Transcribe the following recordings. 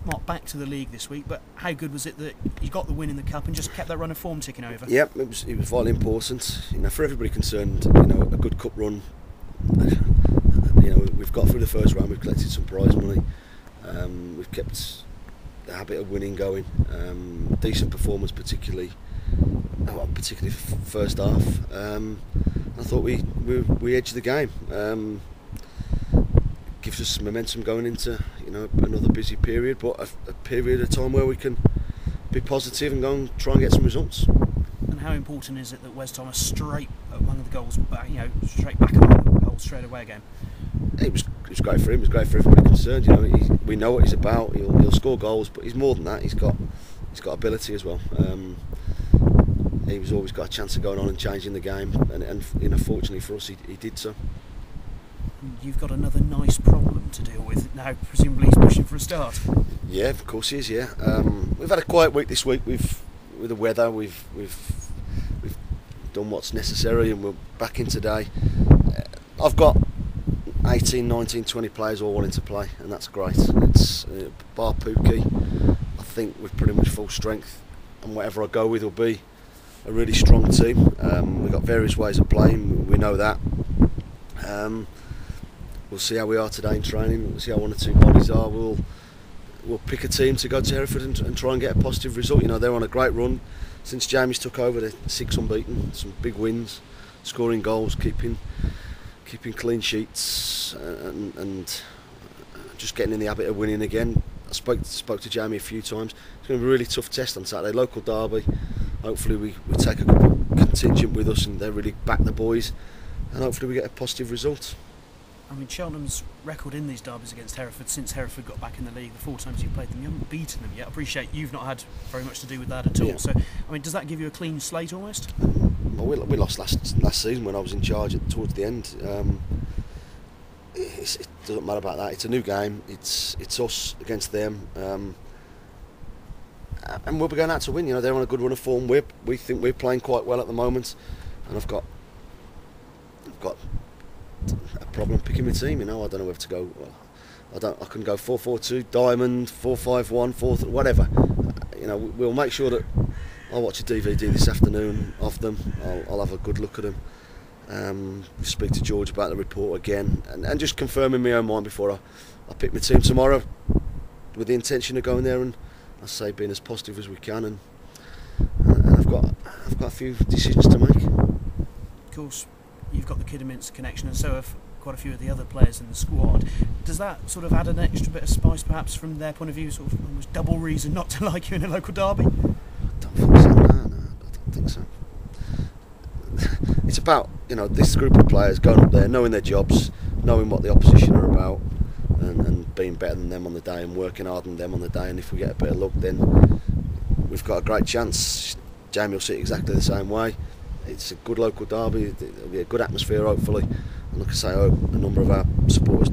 not back to the league this week, but how good was it that you got the win in the cup and just kept that run of form ticking over? Yeah, it was vitally important. For everybody concerned, a good cup run. We've got through the first round. We've collected some prize money. We've kept the habit of winning going. Decent performance, particularly first half. I thought we edged the game. Gives us some momentum going into another busy period, but a period of time where we can be positive and go and try and get some results. And how important is it that Wes Thomas straight among the goals, straight back among the goals straight away again? It was great for him. It was great for everybody concerned. We know what he's about. He'll score goals, but he's more than that. He's got ability as well. He's always got a chance of going on and changing the game, and fortunately for us, he did so. You've got another nice problem to deal with now. Presumably, he's pushing for a start. Yeah, of course he is. Yeah, we've had a quiet week this week. With the weather, we've done what's necessary, and we're back in today. I've got 18, 19, 20 players all wanting to play, and that's great. It's bar Pookie. I think we're pretty much full strength, and whatever I go with will be a really strong team. We've got various ways of playing. We know that. We'll see how we are today in training. We'll see how one or two bodies are. We'll pick a team to go to Hereford and try and get a positive result. They're on a great run since Jamie's took over. They're 6 unbeaten, some big wins, scoring goals, keeping clean sheets, and just getting in the habit of winning again. I spoke to Jamie a few times. It's going to be a really tough test on Saturday. Local derby. Hopefully we take a good contingent with us and they really back the boys, and hopefully we get a positive result. I mean, Cheltenham's record in these derbies against Hereford since Hereford got back in the league, the 4 times you've played them, you haven't beaten them yet. I appreciate you've not had very much to do with that at all. Yeah. So, I mean, does that give you a clean slate almost? Well, we lost last season when I was in charge towards the end. It doesn't matter about that. It's a new game. It's us against them, and we'll be going out to win. They're on a good run of form. We think we're playing quite well at the moment, and I've got a problem picking my team. I don't know where to go. I can go 4-4-2, diamond, 4-5-1, 4 whatever. We'll make sure that I'll watch a DVD this afternoon of them. I'll have a good look at them. Speak to George about the report again, and just confirm in my own mind before I pick my team tomorrow, with the intention of going there and, I say, being as positive as we can. And I've got a few decisions to make. Of course, you've got the Kidderminster connection, and so have quite a few of the other players in the squad. Does that sort of add an extra bit of spice, perhaps, from their point of view, sort of almost double reason not to like you in a local derby? I don't think so. No, I don't think so. It's about this group of players going up there, knowing their jobs, knowing what the opposition are about, and being better than them on the day and working harder than them on the day. And if we get a bit of luck, then we've got a great chance. Jamie will see it exactly the same way. It's a good local derby. It'll be a good atmosphere, hopefully. And like I say, I hope a number of our supporters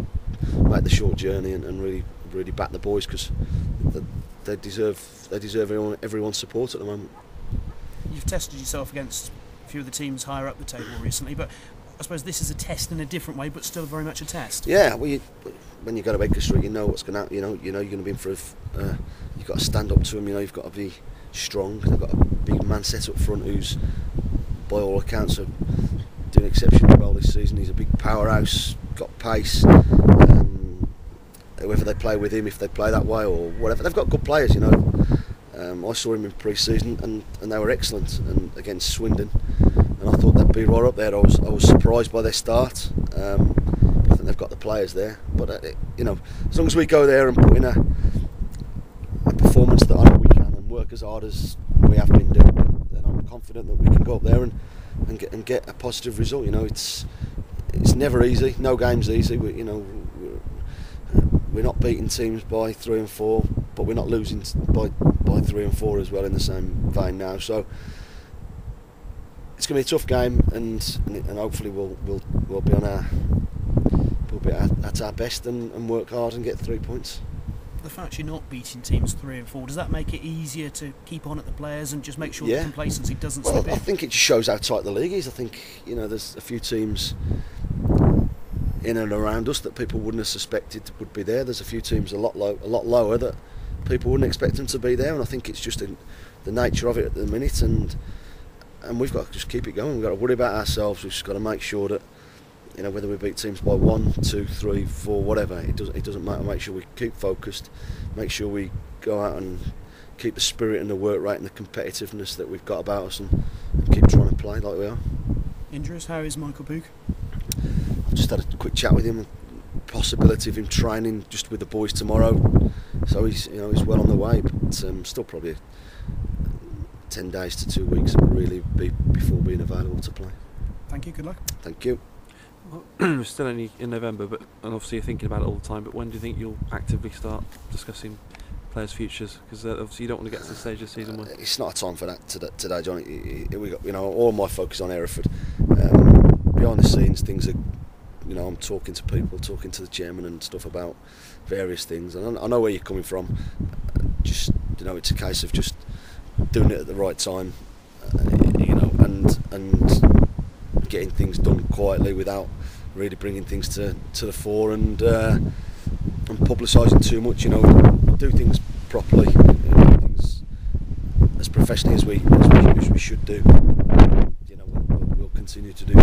make the short journey and really back the boys, because they deserve everyone's support at the moment. You've tested yourself against a few of the teams higher up the table recently, but I suppose this is a test in a different way, but still very much a test. Yeah, well, when you go to Edgar Street, you know what's going to happen. You're going to be in for you've got to stand up to them. You've got to be strong. They've got a big man set up front who's, by all accounts, are doing exceptionally well this season. He's a big powerhouse, got pace. Whether they play with him, if they play that way or whatever, they've got good players. I saw him in pre-season and they were excellent, and against Swindon, and I thought they'd be right up there. I was surprised by their start. I think they've got the players there, but as long as we go there and put in a performance that I know we can, and work as hard as we have been doing, then I'm confident that we can go up there and get a positive result. It's never easy. No game's easy. We're not beating teams by 3 and 4, but we're not losing by 3 and 4 as well in the same vein now. So it's going to be a tough game, and hopefully we'll be at our best and work hard and get 3 points. The fact you're not beating teams 3 and 4, does that make it easier to keep on at the players and just make sure that complacency doesn't slip in? I think it just shows how tight the league is. I think there's a few teams in and around us that people wouldn't have suspected would be there. There's a few teams a lot lower that people wouldn't expect them to be there, and I think it's just the nature of it at the minute, and we've got to just keep it going. We've got to worry about ourselves. We've just got to make sure that, you know, whether we beat teams by 1, 2, 3, 4, whatever, it doesn't matter. Make sure we keep focused, make sure we go out and keep the spirit and the work rate and the competitiveness that we've got about us, and keep trying to play like we are. Injuries, how is Michael Book? I just had a quick chat with him, possibility of him training just with the boys tomorrow, so he's well on the way, but still probably 10 days to 2 weeks really before being available to play. Thank you, good luck. Thank you. Well, we're still only in November, and obviously you're thinking about it all the time, but when do you think you'll actively start discussing players' futures? Because obviously you don't want to get to the stage of the season where... It's not a time for that today, John. We got, all my focus on Hereford. Behind the scenes, things are, I'm talking to people, talking to the chairman and stuff about various things, and I know where you're coming from. Just, it's a case of just doing it at the right time, and getting things done quietly without really bringing things to the fore and publicising too much. Do things properly, do things as professionally as we should do. We'll continue to do.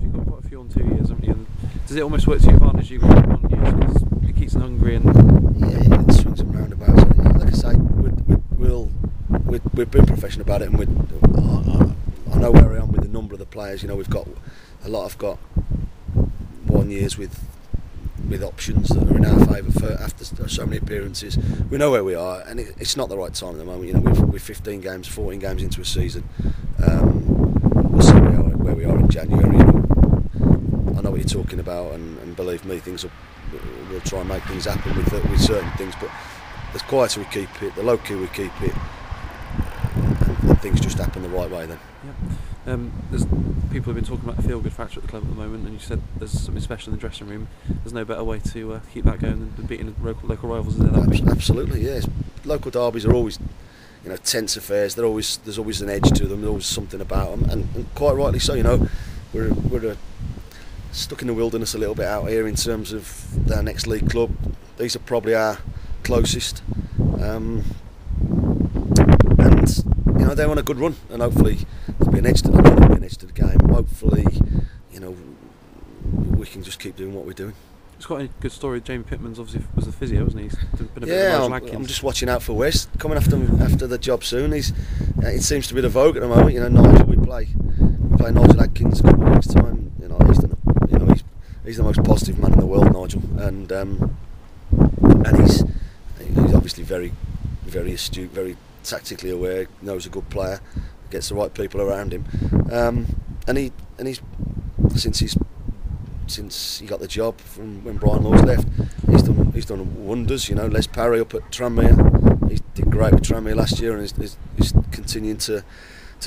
You've got quite a few on 2 years, haven't you? And does it almost work to your advantage? You've got 1 year because it keeps them hungry and... Yeah, it swings and roundabouts. Like I say, we've been professional about it, and I know where I am with a number of the players. We've got a lot have got 1 years with options that are in our favour after so many appearances. We know where we are, and it's not the right time at the moment. We're 15 games, 14 games into a season. We'll see where we are in January. I know what you're talking about, and believe me, we'll try and make things happen with certain things. But the quieter we keep it, the low key we keep it, and things just happen the right way then. Yeah. There's people have been talking about the feel-good factor at the club at the moment, and you said there's something special in the dressing room. There's no better way to keep that going than beating local rivals. Is there? Absolutely, yes. Local derbies are always, tense affairs. There's always an edge to them. There's always something about them, and quite rightly so. We're stuck in the wilderness a little bit out here in terms of their next league club. These are probably our closest, and they're on a good run, and hopefully there'll be an edge to the game. Hopefully, we can just keep doing what we're doing. It's quite a good story. Jamie Pittman's obviously was a physio, wasn't he? He's been a bit of I'm just watching out for West coming after the job soon. It seems to be the vogue at the moment. Nigel, we play Nigel Atkins a couple of weeks' time. He's the most positive man in the world, Nigel, and he's obviously very, very astute, very tactically aware, knows a good player, gets the right people around him, and he's since he got the job from when Brian Lawes left, he's done wonders. Les Parry up at Tranmere, he did great with Tranmere last year, and he's continuing to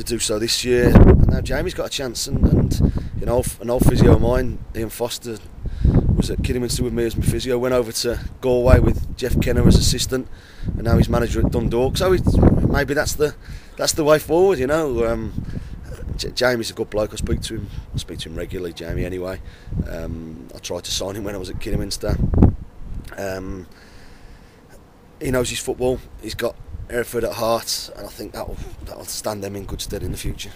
do so this year. And now Jamie's got a chance, and an old physio of mine, Ian Foster, was at Kidderminster with me as my physio, went over to Galway with Jeff Kenner as assistant, and now he's manager at Dundalk. So maybe that's the way forward. Jamie's a good bloke. I speak to him regularly, Jamie, anyway. I tried to sign him when I was at Kidderminster. He knows his football. He's got Hereford at heart, and I think that'll stand them in good stead in the future.